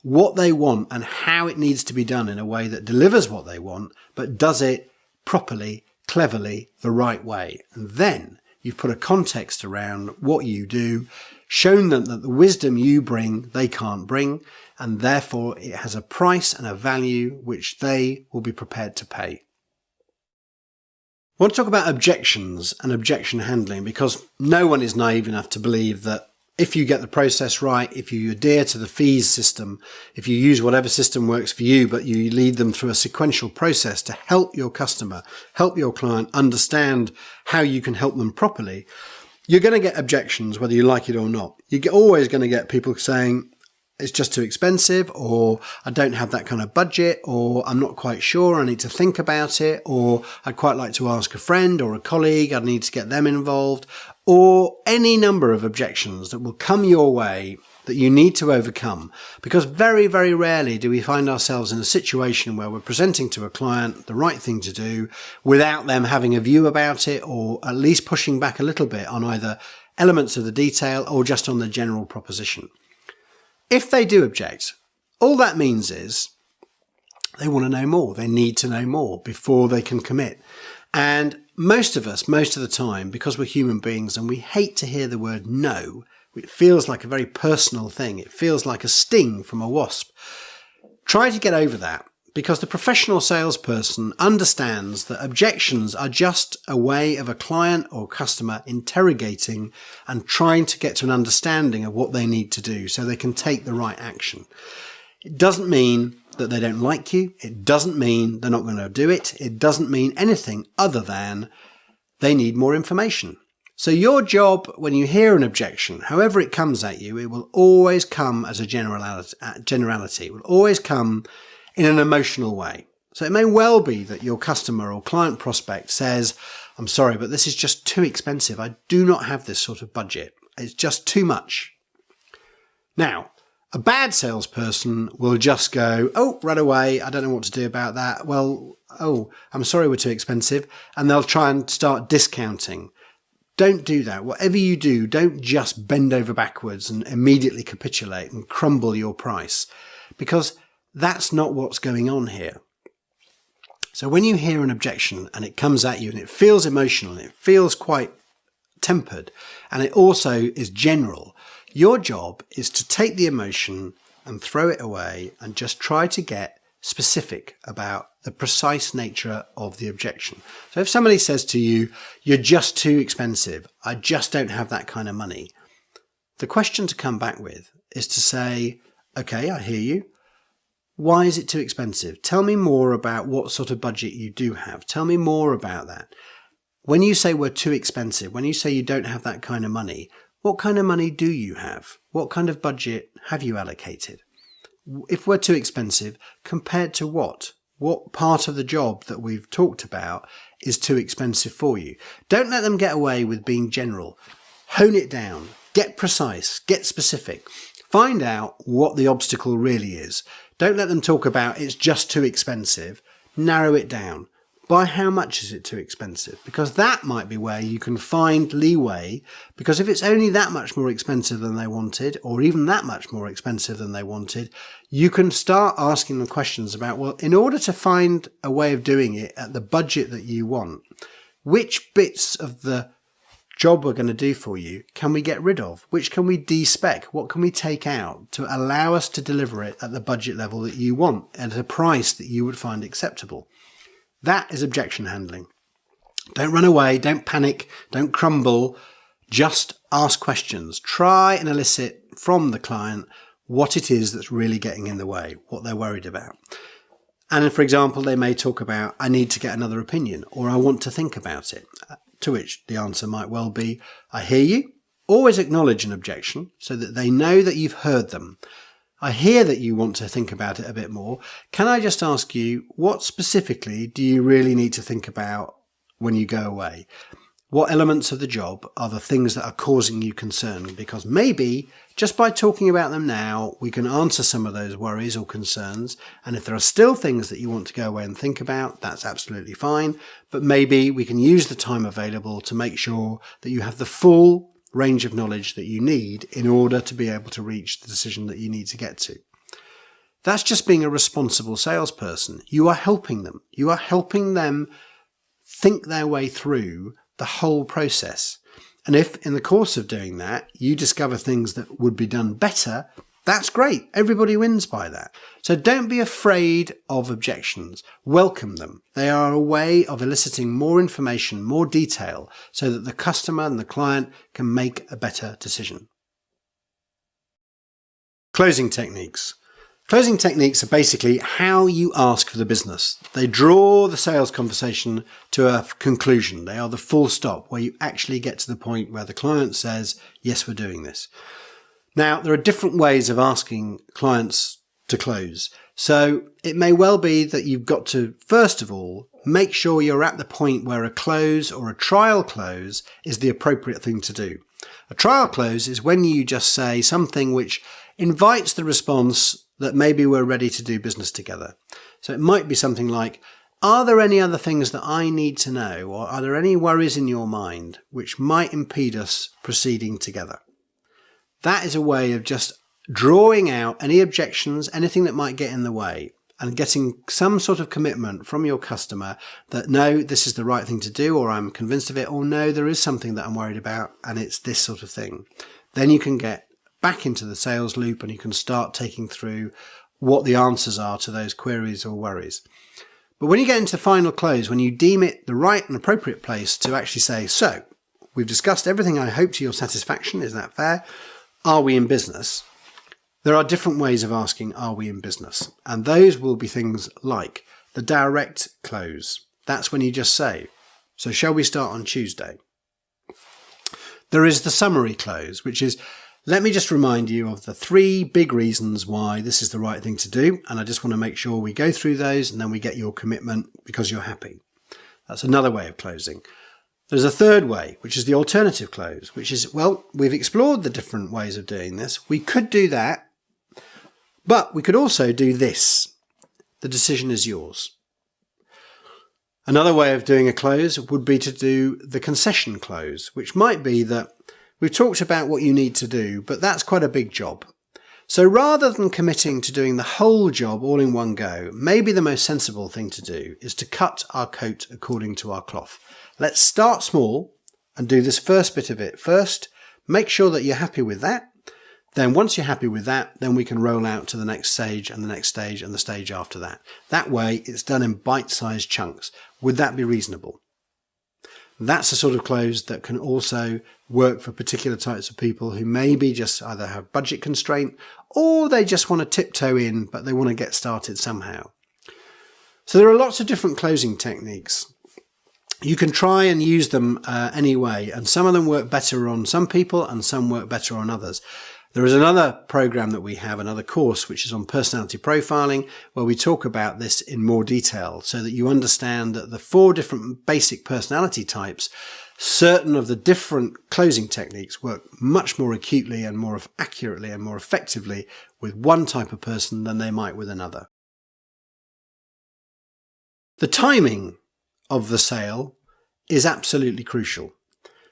what they want and how it needs to be done in a way that delivers what they want, but does it properly, cleverly, the right way. And then you've put a context around what you do, shown them that the wisdom you bring, they can't bring, and therefore it has a price and a value which they will be prepared to pay. I want to talk about objections and objection handling, because no one is naive enough to believe that if you get the process right, if you adhere to the fees system, if you use whatever system works for you, but you lead them through a sequential process to help your customer, help your client understand how you can help them properly, you're going to get objections whether you like it or not. You're always going to get people saying, it's just too expensive, or I don't have that kind of budget, or I'm not quite sure, I need to think about it, or I'd quite like to ask a friend or a colleague, I need to get them involved, or any number of objections that will come your way that you need to overcome. Because very, very rarely do we find ourselves in a situation where we're presenting to a client the right thing to do without them having a view about it, or at least pushing back a little bit on either elements of the detail or just on the general proposition. If they do object, all that means is they want to know more. They need to know more before they can commit. And most of us, most of the time, because we're human beings and we hate to hear the word no, it feels like a very personal thing. It feels like a sting from a wasp. Try to get over that, because the professional salesperson understands that objections are just a way of a client or customer interrogating and trying to get to an understanding of what they need to do so they can take the right action. It doesn't mean that they don't like you. It doesn't mean they're not going to do it. It doesn't mean anything other than they need more information. So your job, when you hear an objection, however it comes at you, it will always come as a generality. It will always come in an emotional way. So it may well be that your customer or client prospect says, I'm sorry, but this is just too expensive. I do not have this sort of budget. It's just too much. Now, a bad salesperson will just go, oh, right away, I don't know what to do about that. Well, oh, I'm sorry, we're too expensive. And they'll try and start discounting. Don't do that. Whatever you do, don't just bend over backwards and immediately capitulate and crumble your price, because that's not what's going on here. So when you hear an objection and it comes at you and it feels emotional and it feels quite tempered and it also is general, your job is to take the emotion and throw it away and just try to get specific about the precise nature of the objection. So if somebody says to you, you're just too expensive, I just don't have that kind of money, the question to come back with is to say, okay, I hear you. Why is it too expensive? Tell me more about what sort of budget you do have. Tell me more about that. When you say we're too expensive, when you say you don't have that kind of money, what kind of money do you have? What kind of budget have you allocated? If we're too expensive, compared to what? What part of the job that we've talked about is too expensive for you? Don't let them get away with being general. Hone it down. Get precise. Get specific. Find out what the obstacle really is. Don't let them talk about it's just too expensive. Narrow it down. By how much is it too expensive? Because that might be where you can find leeway, because if it's only that much more expensive than they wanted, or even that much more expensive than they wanted, you can start asking them questions about, well, in order to find a way of doing it at the budget that you want, which bits of the job we're going to do for you can we get rid of? Which can we de-spec? What can we take out to allow us to deliver it at the budget level that you want at a price that you would find acceptable? That is objection handling. Don't run away, don't panic, don't crumble, just ask questions. Try and elicit from the client what it is that's really getting in the way, what they're worried about. And for example, they may talk about, I need to get another opinion, or I want to think about it. To which the answer might well be, I hear you. Always acknowledge an objection so that they know that you've heard them. I hear that you want to think about it a bit more. Can I just ask you, what specifically do you really need to think about when you go away? What elements of the job are the things that are causing you concern? Because maybe just by talking about them now, we can answer some of those worries or concerns. And if there are still things that you want to go away and think about, that's absolutely fine. But maybe we can use the time available to make sure that you have the full range of knowledge that you need in order to be able to reach the decision that you need to get to. That's just being a responsible salesperson. You are helping them. You are helping them think their way through the whole process. And if in the course of doing that, you discover things that would be done better, that's great. Everybody wins by that. So don't be afraid of objections. Welcome them. They are a way of eliciting more information, more detail, so that the customer and the client can make a better decision. Closing techniques. Closing techniques are basically how you ask for the business. They draw the sales conversation to a conclusion. They are the full stop where you actually get to the point where the client says, yes, we're doing this. Now, there are different ways of asking clients to close. So it may well be that you've got to, first of all, make sure you're at the point where a close or a trial close is the appropriate thing to do. A trial close is when you just say something which invites the response that maybe we're ready to do business together. So it might be something like, are there any other things that I need to know, or are there any worries in your mind which might impede us proceeding together? That is a way of just drawing out any objections, anything that might get in the way, and getting some sort of commitment from your customer that no, this is the right thing to do, or I'm convinced of it, or no, there is something that I'm worried about and it's this sort of thing. Then you can get back into the sales loop and you can start taking through what the answers are to those queries or worries. But when you get into the final close, when you deem it the right and appropriate place to actually say, so we've discussed everything I hope to your satisfaction, is that fair? Are we in business? There are different ways of asking, are we in business? And those will be things like the direct close. That's when you just say, so shall we start on Tuesday? There is the summary close, which is, let me just remind you of the 3 big reasons why this is the right thing to do. And I just want to make sure we go through those and then we get your commitment because you're happy. That's another way of closing. There's a third way, which is the alternative close, which is, well, we've explored the different ways of doing this. We could do that, but we could also do this. The decision is yours. Another way of doing a close would be to do the concession close, which might be that we've talked about what you need to do, but that's quite a big job. So rather than committing to doing the whole job all in one go, maybe the most sensible thing to do is to cut our coat according to our cloth. Let's start small and do this first bit of it first. Make sure that you're happy with that. Then once you're happy with that, then we can roll out to the next stage and the next stage and the stage after that. That way it's done in bite-sized chunks. Would that be reasonable? That's a sort of close that can also work for particular types of people who maybe just either have budget constraint or they just want to tiptoe in, but they want to get started somehow. So there are lots of different closing techniques. You can try and use them anyway, and some of them work better on some people and some work better on others. There is another program that we have, another course, which is on personality profiling, where we talk about this in more detail so that you understand that the 4 different basic personality types, certain of the different closing techniques work much more acutely and more accurately and more effectively with one type of person than they might with another. The timing of the sale is absolutely crucial.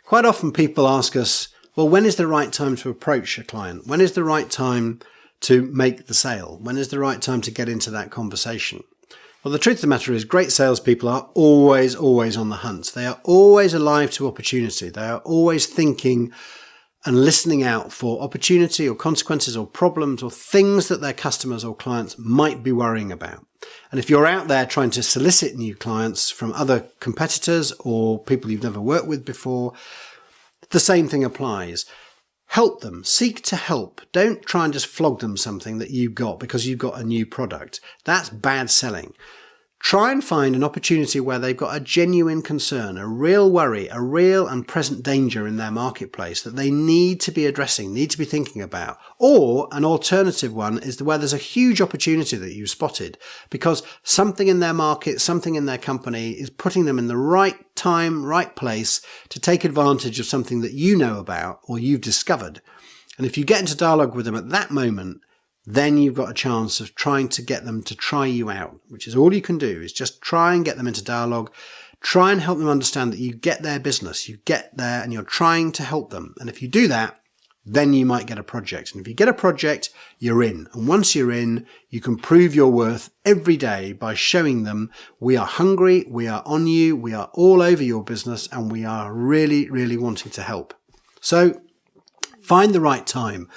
Quite often people ask us, well, when is the right time to approach a client? When is the right time to make the sale? When is the right time to get into that conversation? Well, the truth of the matter is great salespeople are always on the hunt. They are always alive to opportunity. They are always thinking and listening out for opportunity or consequences or problems or things that their customers or clients might be worrying about. And if you're out there trying to solicit new clients from other competitors or people you've never worked with before, the same thing applies. Help them. Seek to help. Don't try and just flog them something that you've got because you've got a new product. That's bad selling. Try and find an opportunity where they've got a genuine concern, a real worry, a real and present danger in their marketplace that they need to be addressing, need to be thinking about. Or an alternative one is where there's a huge opportunity that you've spotted because something in their market, something in their company is putting them in the right time, right place to take advantage of something that you know about or you've discovered. And if you get into dialogue with them at that moment, then you've got a chance of trying to get them to try you out, which is all you can do, is just try and get them into dialogue. Try and help them understand that you get their business, you get there and you're trying to help them. And if you do that, then you might get a project. And if you get a project, you're in. And once you're in, you can prove your worth every day by showing them we are hungry, we are on you, we are all over your business, and we are really wanting to help. So find the right time.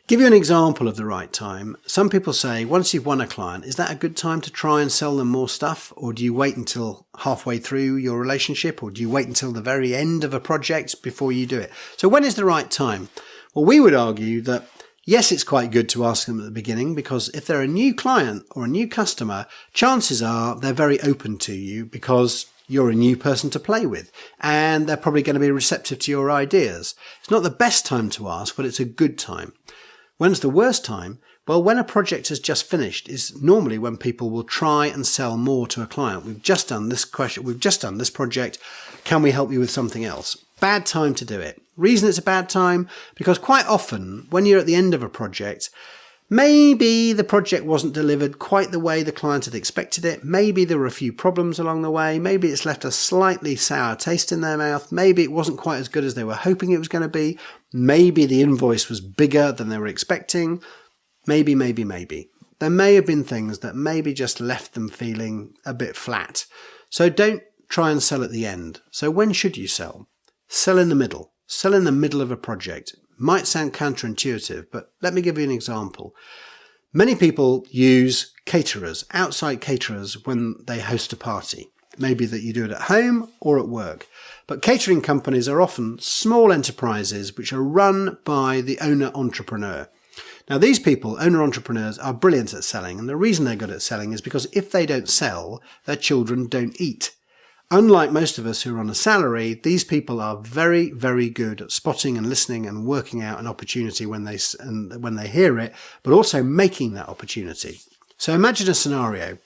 Give you an example of the right time. Some people say, once you've won a client, is that a good time to try and sell them more stuff? Or do you wait until halfway through your relationship? Or do you wait until the very end of a project before you do it? So when is the right time? Well, we would argue that yes, it's quite good to ask them at the beginning because if they're a new client or a new customer, chances are they're very open to you because you're a new person to play with and they're probably going to be receptive to your ideas. It's not the best time to ask, but it's a good time. When's the worst time? Well, when a project has just finished is normally when people will try and sell more to a client. We've just done this question. We've just done this project. Can we help you with something else? Bad time to do it. Reason it's a bad time? Because quite often when you're at the end of a project, maybe the project wasn't delivered quite the way the client had expected it. Maybe there were a few problems along the way. Maybe it's left a slightly sour taste in their mouth. Maybe it wasn't quite as good as they were hoping it was going to be. Maybe the invoice was bigger than they were expecting. Maybe. There may have been things that maybe just left them feeling a bit flat. So don't try and sell at the end. So when should you sell? Sell in the middle. Sell in the middle of a project. Might sound counterintuitive, but let me give you an example. Many people use caterers, outside caterers, when they host a party. Maybe that you do it at home or at work. But catering companies are often small enterprises which are run by the owner-entrepreneur. Now these people, owner-entrepreneurs, are brilliant at selling, and the reason they're good at selling is because if they don't sell, their children don't eat. Unlike most of us who are on a salary, these people are very good at spotting and listening and working out an opportunity when they hear it, but also making that opportunity. So imagine a scenario.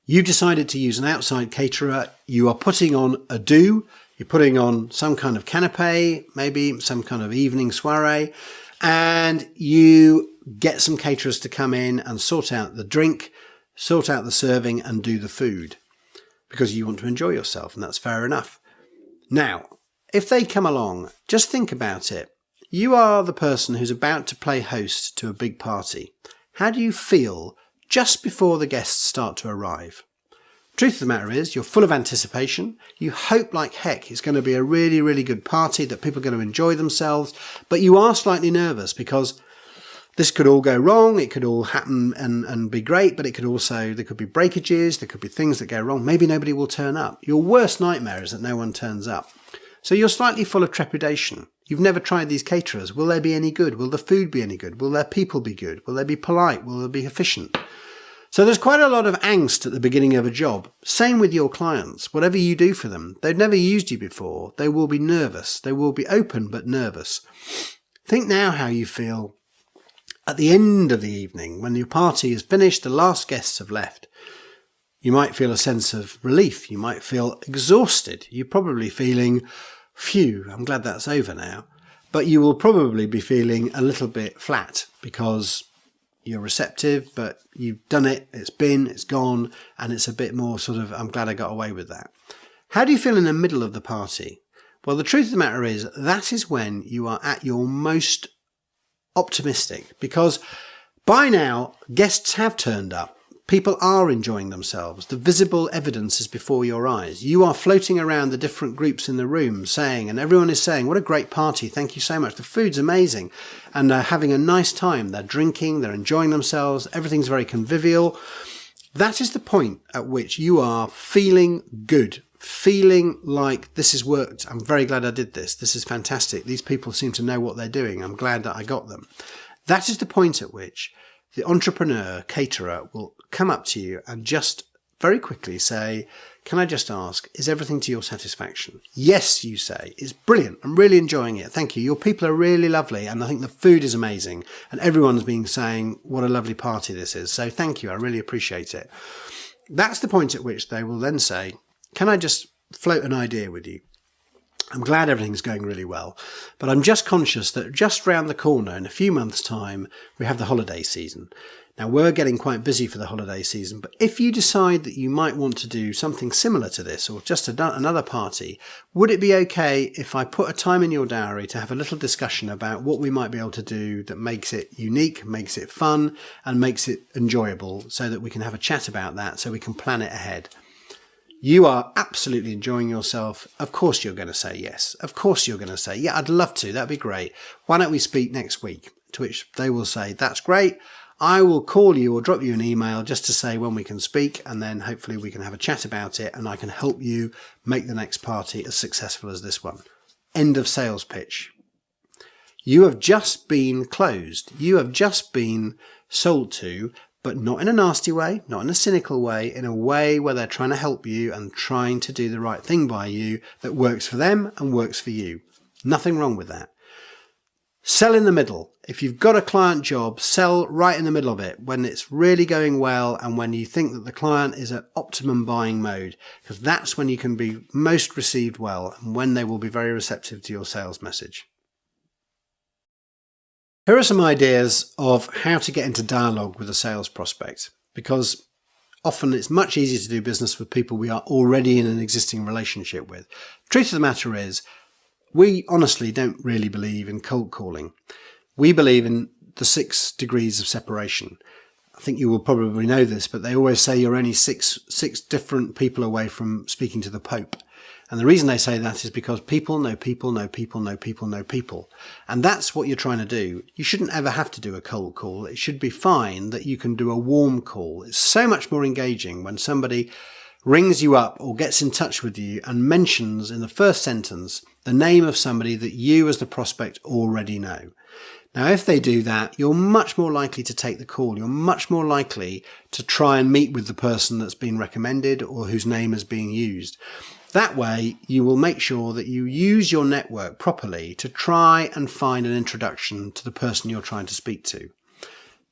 You've decided to use an outside caterer. You are putting on a do. You're putting on some kind of canapé, maybe some kind of evening soiree, and you get some caterers to come in and sort out the drink, sort out the serving and do the food because you want to enjoy yourself, and that's fair enough. Now, if they come along, just think about it. You are the person who's about to play host to a big party. How do you feel just before the guests start to arrive? Truth of the matter is, you're full of anticipation. You hope like heck it's going to be a really good party, that people are going to enjoy themselves, but you are slightly nervous because this could all go wrong. It could all happen and be great, but it could also, there could be breakages. There could be things that go wrong. Maybe nobody will turn up. Your worst nightmare is that no one turns up. So you're slightly full of trepidation. You've never tried these caterers. Will they be any good? Will the food be any good? Will their people be good? Will they be polite? Will they be efficient? So there's quite a lot of angst at the beginning of a job. Same with your clients. Whatever you do for them, they've never used you before. They will be nervous. They will be open but nervous. Think now how you feel at the end of the evening when your party is finished, the last guests have left. You might feel a sense of relief. You might feel exhausted. You're probably feeling, phew, I'm glad that's over now. But you will probably be feeling a little bit flat because you're receptive, but you've done it, it's gone, and it's a bit more sort of, I'm glad I got away with that. How do you feel in the middle of the party? Well, the truth of the matter is that is when you are at your most optimistic, because by now guests have turned up. People are enjoying themselves. The visible evidence is before your eyes. You are floating around the different groups in the room saying, and everyone is saying, what a great party. Thank you so much. The food's amazing. And they're having a nice time. They're drinking, they're enjoying themselves. Everything's very convivial. That is the point at which you are feeling good, feeling like this has worked. I'm very glad I did this. This is fantastic. These people seem to know what they're doing. I'm glad that I got them. That is the point at which the entrepreneur, caterer will come up to you and just very quickly say, can I just ask, is everything to your satisfaction? Yes, you say. It's brilliant. I'm really enjoying it. Thank you. Your people are really lovely. And I think the food is amazing. And everyone's been saying what a lovely party this is. So thank you. I really appreciate it. That's the point at which they will then say, can I just float an idea with you? I'm glad everything's going really well, but I'm just conscious that just round the corner in a few months' time, we have the holiday season. Now, we're getting quite busy for the holiday season, but if you decide that you might want to do something similar to this or just another party, would it be okay if I put a time in your diary to have a little discussion about what we might be able to do that makes it unique, makes it fun, and makes it enjoyable so that we can have a chat about that so we can plan it ahead? You are absolutely enjoying yourself. Of course you're going to say yes. Of course you're going to say, yeah, I'd love to. That'd be great. Why don't we speak next week? To which they will say, that's great. I will call you or drop you an email just to say when we can speak, and then hopefully we can have a chat about it and I can help you make the next party as successful as this one. End of sales pitch. You have just been closed. You have just been sold to, but not in a nasty way, not in a cynical way, in a way where they're trying to help you and trying to do the right thing by you that works for them and works for you. Nothing wrong with that. Sell in the middle. If you've got a client job, sell right in the middle of it when it's really going well and when you think that the client is at optimum buying mode, because that's when you can be most received well and when they will be very receptive to your sales message. Here are some ideas of how to get into dialogue with a sales prospect, because often it's much easier to do business with people we are already in an existing relationship with. The truth of the matter is, we honestly don't really believe in cold calling. We believe in the 6 degrees of separation. I think you will probably know this, but they always say you're only six different people away from speaking to the Pope. And the reason they say that is because people know people know people know people know people. And that's what you're trying to do. You shouldn't ever have to do a cold call. It should be fine that you can do a warm call. It's so much more engaging when somebody rings you up or gets in touch with you and mentions in the first sentence the name of somebody that you as the prospect already know. Now, if they do that, you're much more likely to take the call. You're much more likely to try and meet with the person that's been recommended or whose name is being used. That way, you will make sure that you use your network properly to try and find an introduction to the person you're trying to speak to.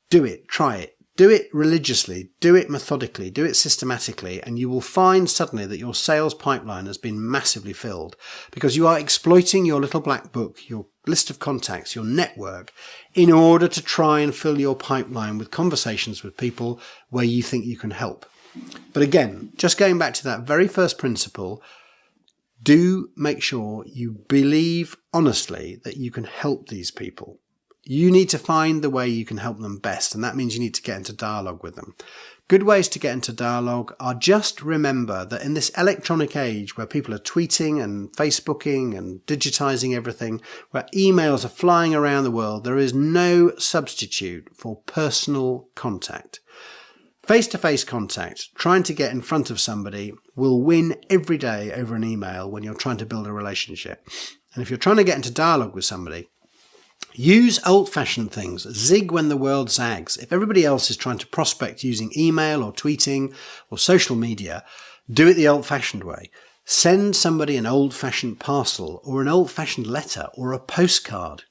Do it. Try it. Do it religiously. Do it methodically. Do it systematically. And you will find suddenly that your sales pipeline has been massively filled because you are exploiting your little black book, your list of contacts, your network, in order to try and fill your pipeline with conversations with people where you think you can help. But again, just going back to that very first principle, do make sure you believe honestly that you can help these people. You need to find the way you can help them best, and that means you need to get into dialogue with them. Good ways to get into dialogue are just remember that in this electronic age where people are tweeting and Facebooking and digitizing everything, where emails are flying around the world, there is no substitute for personal contact. Face-to-face contact, trying to get in front of somebody, will win every day over an email when you're trying to build a relationship. And if you're trying to get into dialogue with somebody, use old-fashioned things. Zig when the world zags. If everybody else is trying to prospect using email or tweeting or social media, do it the old-fashioned way. Send somebody an old-fashioned parcel or an old-fashioned letter or a postcard.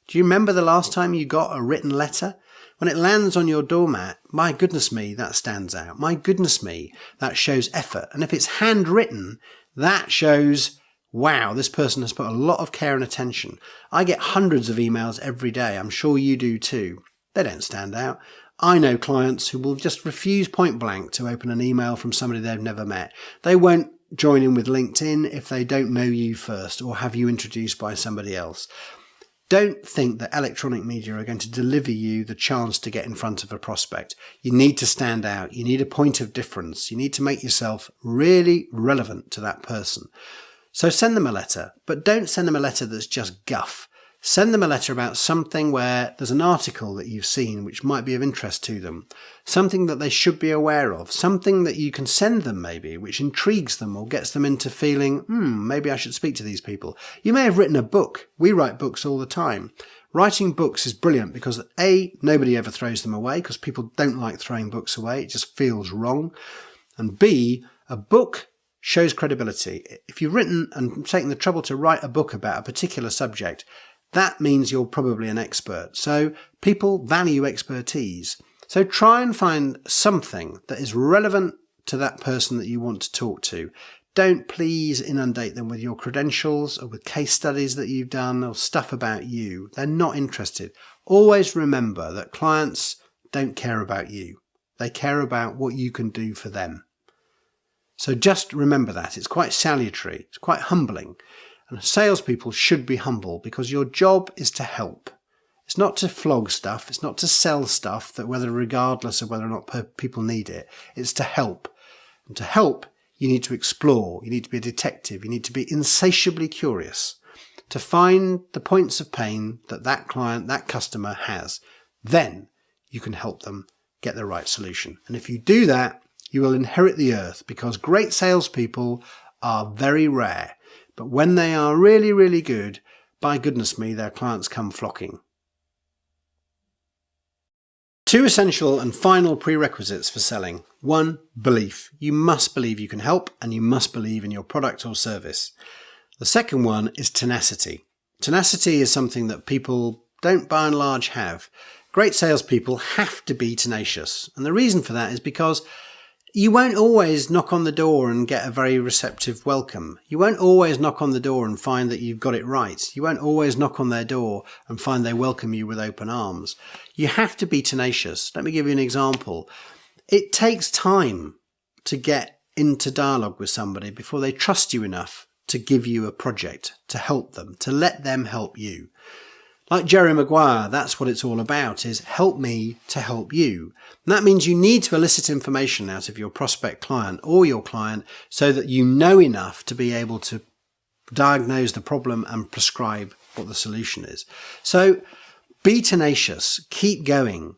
Do you remember the last time you got a written letter? When it lands on your doormat, my goodness me, that stands out. My goodness me, that shows effort. And if it's handwritten, that shows, wow, this person has put a lot of care and attention. I get hundreds of emails every day. I'm sure you do too. They don't stand out. I know clients who will just refuse point blank to open an email from somebody they've never met. They won't join in with LinkedIn if they don't know you first or have you introduced by somebody else. Don't think that electronic media are going to deliver you the chance to get in front of a prospect. You need to stand out. You need a point of difference. You need to make yourself really relevant to that person. So send them a letter, but don't send them a letter that's just guff. Send them a letter about something where there's an article that you've seen which might be of interest to them, something that they should be aware of, something that you can send them maybe which intrigues them or gets them into feeling, maybe I should speak to these people. You may have written a book. We write books all the time. Writing books is brilliant because A, nobody ever throws them away because people don't like throwing books away. It just feels wrong. And B, a book shows credibility. If you've written and taken the trouble to write a book about a particular subject, that means you're probably an expert. So people value expertise. So try and find something that is relevant to that person that you want to talk to. Don't please inundate them with your credentials or with case studies that you've done or stuff about you. They're not interested. Always remember that clients don't care about you. They care about what you can do for them. So just remember that. It's quite salutary. It's quite humbling. And salespeople should be humble because your job is to help. It's not to flog stuff. It's not to sell stuff that regardless of whether or not people need it. It's to help. And to help, you need to explore. You need to be a detective. You need to be insatiably curious to find the points of pain that that client, that customer has. Then you can help them get the right solution. And if you do that, you will inherit the earth because great salespeople are very rare. But when they are really, really good, by goodness me, their clients come flocking. 2 essential and final prerequisites for selling. 1, belief. You must believe you can help and you must believe in your product or service. The second one is tenacity. Tenacity is something that people don't by and large have. Great salespeople have to be tenacious. And the reason for that is because you won't always knock on the door and get a very receptive welcome. You won't always knock on the door and find that you've got it right. You won't always knock on their door and find they welcome you with open arms. You have to be tenacious. Let me give you an example. It takes time to get into dialogue with somebody before they trust you enough to give you a project, to help them, to let them help you. Like Jerry Maguire, that's what it's all about, is help me to help you. And that means you need to elicit information out of your prospect client or your client so that you know enough to be able to diagnose the problem and prescribe what the solution is. So be tenacious, keep going.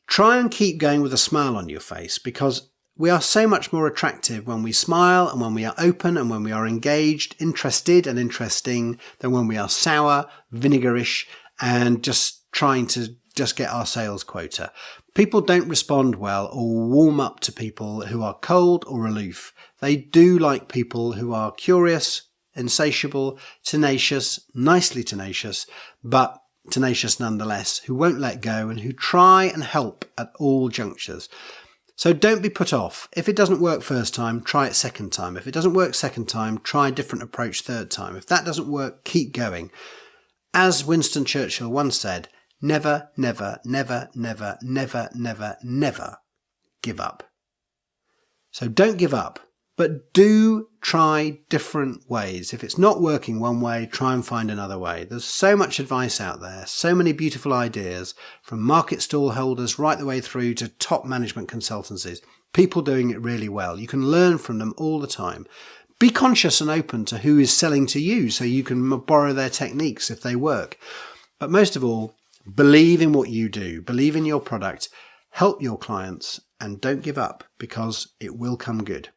Try and keep going with a smile on your face because we are so much more attractive when we smile and when we are open and when we are engaged, interested and interesting than when we are sour, vinegarish, and just trying to just get our sales quota. People don't respond well or warm up to people who are cold or aloof. They do like people who are curious, insatiable, tenacious, nicely tenacious, but tenacious nonetheless, who won't let go and who try and help at all junctures. So don't be put off. If it doesn't work first time, try it second time. If it doesn't work second time, try a different approach third time. If that doesn't work, keep going. As Winston Churchill once said, never, never, never, never, never, never, never give up. So don't give up, but do try different ways. If it's not working one way, try and find another way. There's so much advice out there, so many beautiful ideas from market stall holders right the way through to top management consultancies. People doing it really well. You can learn from them all the time. Be conscious and open to who is selling to you so you can borrow their techniques if they work. But most of all, believe in what you do. Believe in your product. Help your clients and don't give up because it will come good.